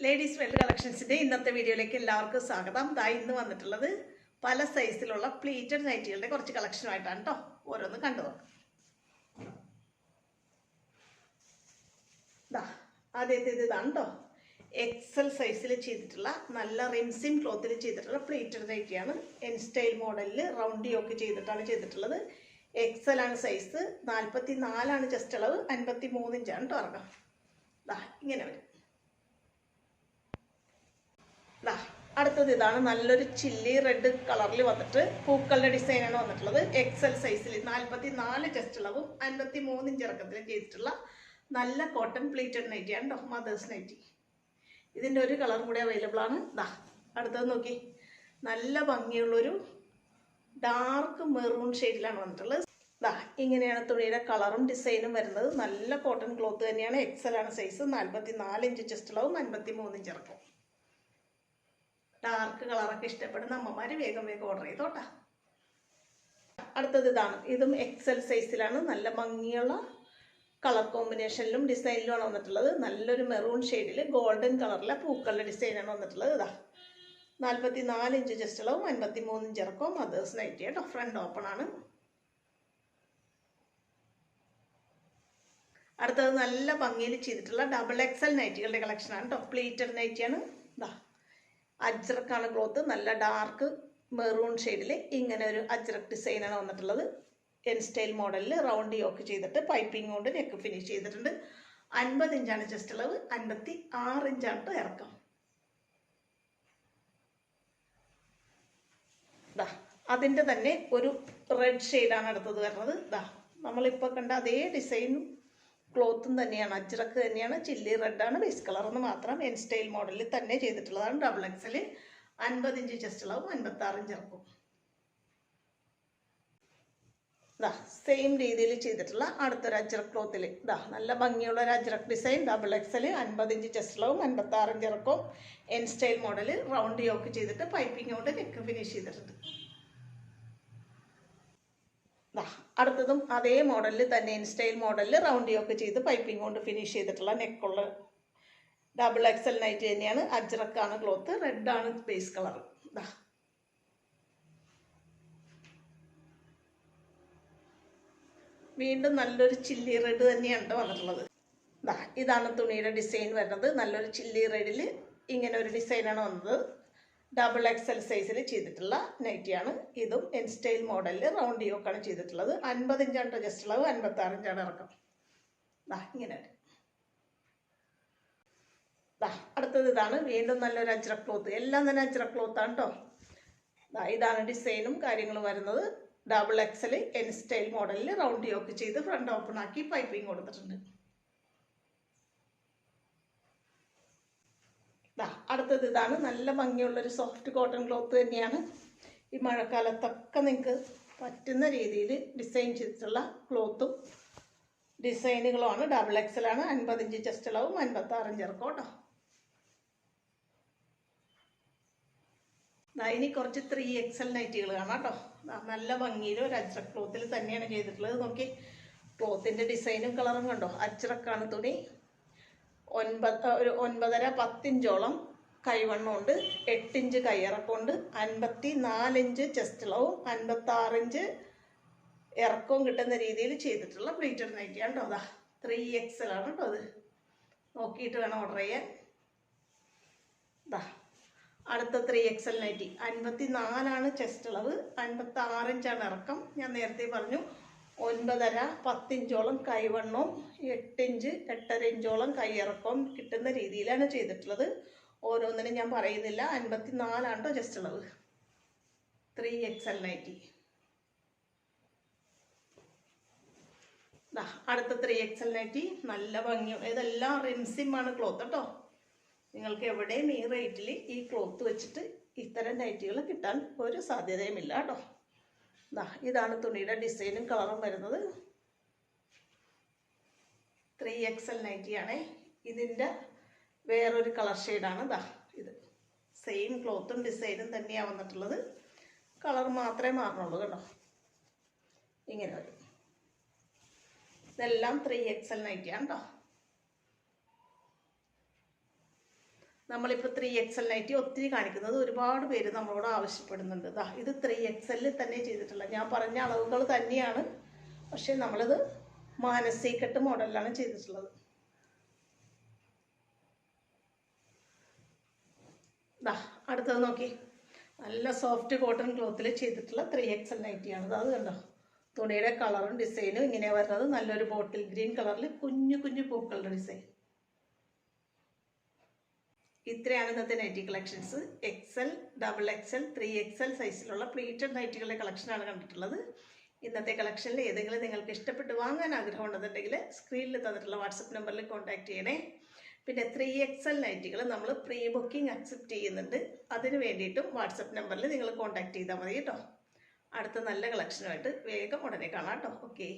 Ladies wear കളക്ഷൻസിൻ്റെ ഇന്നത്തെ വീഡിയോയിലേക്ക് എല്ലാവർക്കും സ്വാഗതം. ഇന്ന് വന്നിട്ടുള്ളത് പല സൈസിലുള്ള പ്ലീറ്റഡ് നൈറ്റികളുടെ കുറച്ച് കളക്ഷനുമായിട്ടാണ് കേട്ടോ. ഓരോന്ന് കണ്ടു നോക്കാം. ആദ്യത്തേത് ഇതാണ് കേട്ടോ. എക്സൽ സൈസിൽ ചെയ്തിട്ടുള്ള നല്ല റിംസിം ക്ലോത്തിൽ ചെയ്തിട്ടുള്ള പ്ലീറ്റഡ് നൈറ്റിയാണ്. എൻ സ്റ്റൈൽ മോഡലിൽ റൗണ്ട് യോക്ക് ചെയ്തിട്ടുള്ളത്. എക്സൽ ആണ് സൈസ്. 44 ചെസ്റ്റ് അളവ്, 53 ഇഞ്ചാണ് കേട്ടോ ഇറക്കം. ഇങ്ങനെ വരും. അടുത്തത് ഇതാണ്. നല്ലൊരു ചില്ലി റെഡ് കളറിൽ വന്നിട്ട് പൂക്കളുടെ ഡിസൈനാണ് വന്നിട്ടുള്ളത്. എക്സൽ സൈസിൽ 44 ചെസ്റ്റ് അളവും 53 ഇഞ്ച് ഇറക്കത്തിലും ചെയ്തിട്ടുള്ള നല്ല കോട്ടൺ പ്ലീറ്റഡ് നൈറ്റിയാണ് കേട്ടോ. Mother's nighty. ഇതിൻ്റെ ഒരു കളർ കൂടി അവൈലബിൾ ആണ്. അടുത്തത് നോക്കി. നല്ല ഭംഗിയുള്ളൊരു ഡാർക്ക് മെറൂൺ ഷെയ്ഡിലാണ് വന്നിട്ടുള്ളത്. ഇങ്ങനെയാണ് തുണിയുടെ കളറും ഡിസൈനും വരുന്നത്. നല്ല കോട്ടൺ ക്ലോത്ത് തന്നെയാണ്. എക്സൽ ആണ് സൈസ്. 44 ഇഞ്ച് ചെസ്റ്റ് അളവും 53 ഇഞ്ച് ഇറക്കും. ഡാർക്ക് കളറൊക്കെ ഇഷ്ടപ്പെടുന്ന അമ്മമാർ വേഗം ഓർഡർ ചെയ്തോട്ടാ. അടുത്തത് ഇതാണ്. ഇതും എക്സൽ സൈസിലാണ്. നല്ല ഭംഗിയുള്ള കളർ കോമ്പിനേഷനിലും ഡിസൈനിലുമാണ് വന്നിട്ടുള്ളത്. നല്ലൊരു മെറൂൺ ഷെയ്ഡിൽ ഗോൾഡൻ കളറിലെ പൂക്കളുടെ ഡിസൈനാണ് വന്നിട്ടുള്ളത്. 44 ഇഞ്ച് ചെസ്റ്റ് അളവും 53 ഇഞ്ച് ഇറക്കും. മദേഴ്സ് നൈറ്റി കേട്ടോ. ഫ്രണ്ട് ഓപ്പൺ ആണ്. അടുത്തത് നല്ല ഭംഗിയിൽ ചെയ്തിട്ടുള്ള ഡബിൾ എക്സൽ നൈറ്റികളുടെ കളക്ഷനാണ് കേട്ടോ. പ്ലീറ്റഡ് നൈറ്റിയാണ്. അജ്രക്കാണ് ക്ലോത്ത്. നല്ല ഡാർക്ക് മെറൂൺ ഷെയ്ഡിൽ ഇങ്ങനെ ഒരു അജ്രക് ഡിസൈനാണ് വന്നിട്ടുള്ളത്. എൻ സ്റ്റൈൽ മോഡലിൽ റൗണ്ട് യോക്ക് ചെയ്തിട്ട് പൈപ്പിംഗ് കൊണ്ട് നെക്ക് ഫിനിഷ് ചെയ്തിട്ടുണ്ട്. 50 ഇഞ്ചാണ് ചെസ്റ്റ് അളവ്, 56 ഇഞ്ചാണ് ഇറക്കം. അതിൻ്റെ തന്നെ ഒരു റെഡ് ഷെയ്ഡാണ് അടുത്തത് വരുന്നത്. നമ്മളിപ്പോൾ കണ്ട അതേ ഡിസൈനും ക്ലോത്തും തന്നെയാണ്. അജ്രക്ക് തന്നെയാണ്. ചില്ലി റെഡാണ് ബേസ് കളർ എന്ന് മാത്രം. എൻ സ്റ്റൈൽ മോഡലിൽ തന്നെ ചെയ്തിട്ടുള്ളതാണ്. ഡബിൾ എക്സൽ, 50 ഇഞ്ച് ചെസ്റ്റ് അളവും 56 ഇഞ്ച് ഇറക്കും. സെയിം രീതിയിൽ ചെയ്തിട്ടുള്ള അടുത്തൊരു അജ്രക് ക്ലോത്തിൽ നല്ല ഭംഗിയുള്ള ഒരു ajrak design. Double XL, 50 inch chest അളവും 56 ഇഞ്ച് ഇറക്കും. N style model round yoke ചെയ്തിട്ട് പൈപ്പിംഗ് കൊണ്ട് നെക്ക് ഫിനിഷ് ചെയ്തിട്ടുണ്ട്. അടുത്തതും അതേ മോഡലിൽ തന്നെ എൻ സ്റ്റൈൽ മോഡലിൽ റൗണ്ട് യോക്ക് ചെയ്ത് പൈപ്പിംഗ് കൊണ്ട് ഫിനിഷ് ചെയ്തിട്ടുള്ള നെക്കുള്ള ഡബിൾ എക്സൽ നൈറ്റ് തന്നെയാണ്. അജ്രക്കാണ് ക്ലോത്ത്. റെഡാണ് ബേസ് കളർ. വീണ്ടും നല്ലൊരു ചില്ലി റെഡ് തന്നെയാണ് വന്നിട്ടുള്ളത്. ഇതാണ് തുണിയുടെ ഡിസൈൻ വരുന്നത്. നല്ലൊരു ചില്ലി റെഡിൽ ഇങ്ങനെ ഒരു ഡിസൈനാണ് വന്നത്. ഡബിൾ എക്സൽ സൈസിൽ ചെയ്തിട്ടുള്ള നൈറ്റിയാണ്. ഇതും എൻ സ്റ്റൈൽ മോഡലിൽ റൗണ്ട് യോക്കാണ് ചെയ്തിട്ടുള്ളത്. 50 ഇഞ്ചാണ് ജസ്റ്റ് അളവ്, 56 ഇഞ്ചാണ് ഇറക്കം. ഇങ്ങനെ. അടുത്തത് ഇതാണ്. വീണ്ടും നല്ലൊരു അജ്രക് ക്ലോത്ത്. എല്ലാം തന്നെ അജ്രക് ക്ലോത്താണ് കേട്ടോ. ഇതാണ് ഡിസൈനും കാര്യങ്ങളും വരുന്നത്. ഡബിൾ എക്സൽ എൻ സ്റ്റൈൽ മോഡലിൽ റൗണ്ട് യോക്ക് ചെയ്ത് ഫ്രണ്ട് ഓപ്പൺ ആക്കി പൈപ്പിംഗ് കൊടുത്തിട്ടുണ്ട്. അടുത്തത് ഇതാണ്. നല്ല ഭംഗിയുള്ളൊരു സോഫ്റ്റ് കോട്ടൺ ക്ലോത്ത് തന്നെയാണ്. ഈ മഴക്കാലത്തൊക്കെ നിങ്ങൾക്ക് പറ്റുന്ന രീതിയിൽ ഡിസൈൻ ചെയ്തിട്ടുള്ള ക്ലോത്തും ഡിസൈനുകളുമാണ്. ഡബിൾ എക്സലാണ്. 50 ഇഞ്ച് ചെസ്റ്റ് അളവും 56 ഇഞ്ച് ഇറക്കും കേട്ടോ. ഇനി കുറച്ച് 3XL നൈറ്റികൾ കാണാം കേട്ടോ. നല്ല ഭംഗിയിൽ ഒരു അജ്രക് ക്ലോത്തിൽ തന്നെയാണ് ചെയ്തിട്ടുള്ളത്. നോക്കി, ക്ലോത്തിൻ്റെ ഡിസൈനും കളറും കണ്ടോ. അജ്രക്കാണ് തുണി. 9.5-10 ഇഞ്ചോളം കൈവണ്ണമുണ്ട്. 8 ഇഞ്ച് കൈയിറക്കമുണ്ട്. 54 ഇഞ്ച് ചെസ്റ്റ് അളവും 56 ഇഞ്ച് ഇറക്കവും കിട്ടുന്ന രീതിയിൽ ചെയ്തിട്ടുള്ള പ്ലീറ്റഡ് നൈറ്റിയാണ് കേട്ടോ. 3XL ആണ് കേട്ടോ. അത് നോക്കിയിട്ട് വേണം ഓർഡർ ചെയ്യാൻ. അടുത്ത 3XL നൈറ്റി. 54 ചെസ്റ്റ് അളവ്, 56 ഇഞ്ചാണ് ഇറക്കം. ഞാൻ നേരത്തെ പറഞ്ഞു 9.5-10 ഇഞ്ചോളം കൈവണ്ണവും 8 ഇഞ്ച് 8.5 ഇഞ്ചോളം കൈയിറക്കവും കിട്ടുന്ന രീതിയിലാണ് ചെയ്തിട്ടുള്ളത്. ഓരോന്നിനും ഞാൻ പറയുന്നില്ല. 54 കേട്ടോ ചെസ്റ്റ് അളവ്. 3XL nightie. അടുത്ത 3XL നൈറ്റി. നല്ല ഭംഗിയും. ഇതെല്ലാം റിംസിമാണ് ക്ലോത്ത് കേട്ടോ. നിങ്ങൾക്ക് എവിടെയും ഈ റേറ്റിൽ ഈ ക്ലോത്ത് വെച്ചിട്ട് ഇത്തരം നൈറ്റികൾ കിട്ടാൻ ഒരു സാധ്യതയുമില്ല കേട്ടോ. ഇതാണ് തുണിയുടെ ഡിസൈനും കളറും വരുന്നത്. 3XL നൈറ്റിയാണേ. ഇതിൻ്റെ വേറൊരു കളർ ഷെയ്ഡാണ്. ഇത് സെയിം ക്ലോത്തും ഡിസൈനും തന്നെയാണ് വന്നിട്ടുള്ളത്. കളർ മാത്രമേ മാറുന്നുള്ളൂ കേട്ടോ. ഇങ്ങനെ വരും. ഇതെല്ലാം 3XL നൈറ്റിയാണ് കേട്ടോ. നമ്മളിപ്പോൾ 3XL നൈറ്റി ഒത്തിരി കാണിക്കുന്നത് ഒരുപാട് പേര് നമ്മളോട് ആവശ്യപ്പെടുന്നുണ്ട്. ഇത് 3XL തന്നെ ചെയ്തിട്ടുള്ള ഞാൻ പറഞ്ഞ അളവുകൾ തന്നെയാണ്, പക്ഷേ നമ്മളിത് മാനസി കട്ട് മോഡലിലാണ് ചെയ്തിട്ടുള്ളത്. അടുത്തത് നോക്കി, നല്ല സോഫ്റ്റ് കോട്ടൺ ക്ലോത്തിൽ ചെയ്തിട്ടുള്ള 3XL നൈറ്റിയാണ്. അത് കണ്ടോ, തുണിയുടെ കളറും ഡിസൈനും ഇങ്ങനെ വരുന്നത്. നല്ലൊരു ബോട്ടിൽ ഗ്രീൻ കളറിൽ കുഞ്ഞു കുഞ്ഞു പൂക്കളുടെ ഡിസൈൻ. ഇത്രയാണ് ഇന്നത്തെ nightie collections. XL, XXL, 3XL സൈസിലുള്ള പ്ലീറ്റഡ് നൈറ്റികളുടെ കളക്ഷനാണ് കണ്ടിട്ടുള്ളത്. ഇന്നത്തെ കളക്ഷനിൽ ഏതെങ്കിലും നിങ്ങൾക്ക് ഇഷ്ടപ്പെട്ട് വാങ്ങാൻ ആഗ്രഹമുണ്ടെന്നുണ്ടെങ്കിൽ സ്ക്രീനിൽ തന്നിട്ടുള്ള വാട്സപ്പ് നമ്പറിൽ കോൺടാക്ട് ചെയ്യണേ. പിന്നെ 3XL നൈറ്റികൾ നമ്മൾ പ്രീ ബുക്കിംഗ് അക്സെപ്റ്റ് ചെയ്യുന്നുണ്ട്. അതിന് വേണ്ടിയിട്ടും വാട്സപ്പ് നമ്പറിൽ നിങ്ങൾ കോൺടാക്ട് ചെയ്താൽ മതി കേട്ടോ. അടുത്ത നല്ല കളക്ഷനുമായിട്ട് വേഗം ഉടനെ കാണാം കേട്ടോ. ഓക്കെ.